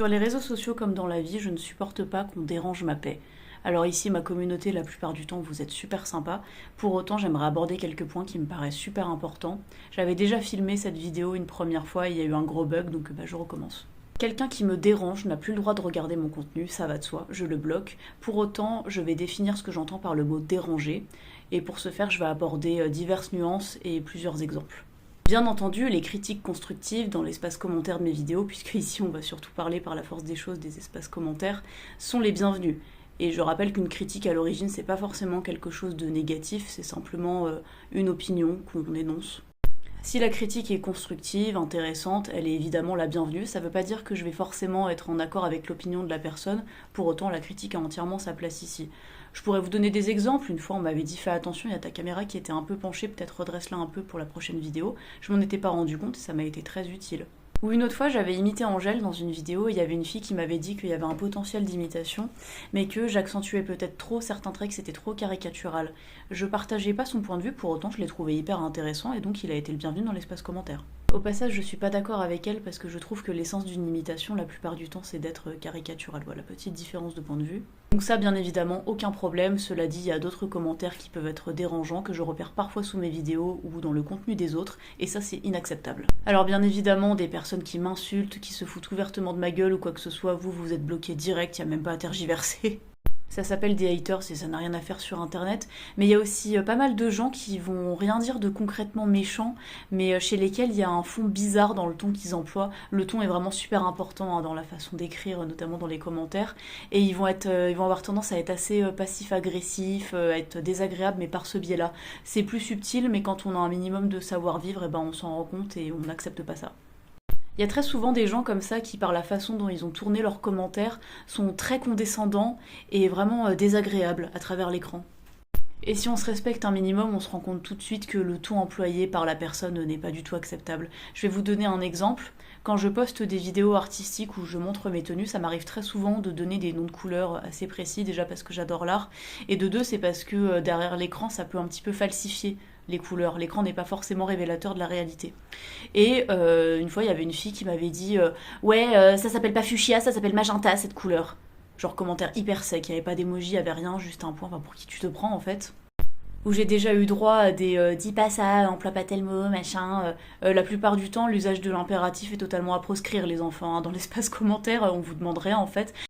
Sur les réseaux sociaux comme dans la vie, je ne supporte pas qu'on dérange ma paix. Alors ici, ma communauté, la plupart du temps, vous êtes super sympa. Pour autant, j'aimerais aborder quelques points qui me paraissent super importants. J'avais déjà filmé cette vidéo une première fois, il y a eu un gros bug, donc je recommence. Quelqu'un qui me dérange n'a plus le droit de regarder mon contenu, ça va de soi, je le bloque. Pour autant, je vais définir ce que j'entends par le mot déranger, et pour ce faire, je vais aborder diverses nuances et plusieurs exemples. Bien entendu, les critiques constructives dans l'espace commentaire de mes vidéos, puisque ici on va surtout parler par la force des choses des espaces commentaires, sont les bienvenus. Et je rappelle qu'une critique à l'origine, c'est pas forcément quelque chose de négatif, c'est simplement une opinion qu'on énonce. Si la critique est constructive, intéressante, elle est évidemment la bienvenue. Ça veut pas dire que je vais forcément être en accord avec l'opinion de la personne, pour autant la critique a entièrement sa place ici. Je pourrais vous donner des exemples. Une fois on m'avait dit fais attention, il y a ta caméra qui était un peu penchée, peut-être redresse-la un peu pour la prochaine vidéo. Je m'en étais pas rendu compte et ça m'a été très utile. Ou une autre fois, j'avais imité Angèle dans une vidéo et il y avait une fille qui m'avait dit qu'il y avait un potentiel d'imitation, mais que j'accentuais peut-être trop certains traits, que c'était trop caricatural. Je partageais pas son point de vue, pour autant je l'ai trouvé hyper intéressant et donc il a été le bienvenu dans l'espace commentaire. Au passage, je suis pas d'accord avec elle parce que je trouve que l'essence d'une imitation, la plupart du temps, c'est d'être caricatural. Voilà, petite différence de point de vue. Donc ça, bien évidemment, aucun problème. Cela dit, il y a d'autres commentaires qui peuvent être dérangeants, que je repère parfois sous mes vidéos ou dans le contenu des autres, et ça, c'est inacceptable. Alors bien évidemment, des personnes qui m'insultent, qui se foutent ouvertement de ma gueule ou quoi que ce soit, vous êtes bloqué direct, il n'y a même pas à tergiverser. Ça s'appelle des haters et ça n'a rien à faire sur internet. Mais il y a aussi pas mal de gens qui vont rien dire de concrètement méchant, mais chez lesquels il y a un fond bizarre dans le ton qu'ils emploient. Le ton est vraiment super important dans la façon d'écrire, notamment dans les commentaires. Et ils vont avoir tendance à être assez passif-agressifs, à être désagréables, mais par ce biais-là. C'est plus subtil, mais quand on a un minimum de savoir-vivre, on s'en rend compte et on n'accepte pas ça. Il y a très souvent des gens comme ça qui, par la façon dont ils ont tourné leurs commentaires, sont très condescendants et vraiment désagréables à travers l'écran. Et si on se respecte un minimum, on se rend compte tout de suite que le ton employé par la personne n'est pas du tout acceptable. Je vais vous donner un exemple. Quand je poste des vidéos artistiques où je montre mes tenues, ça m'arrive très souvent de donner des noms de couleurs assez précis, déjà parce que j'adore l'art, et de deux, c'est parce que derrière l'écran, ça peut un petit peu falsifier les couleurs. L'écran n'est pas forcément révélateur de la réalité. Et une fois, il y avait une fille qui m'avait dit ouais, ça s'appelle pas fuchsia, ça s'appelle magenta, cette couleur. Genre commentaire hyper sec, il n'y avait pas d'émoji, il n'y avait rien, juste un point, pour qui tu te prends en fait. Où j'ai déjà eu droit à des dis pas ça, emploie pas tel mot, machin. La plupart du temps, l'usage de l'impératif est totalement à proscrire, les enfants. Dans l'espace commentaire, on vous demande rien en fait.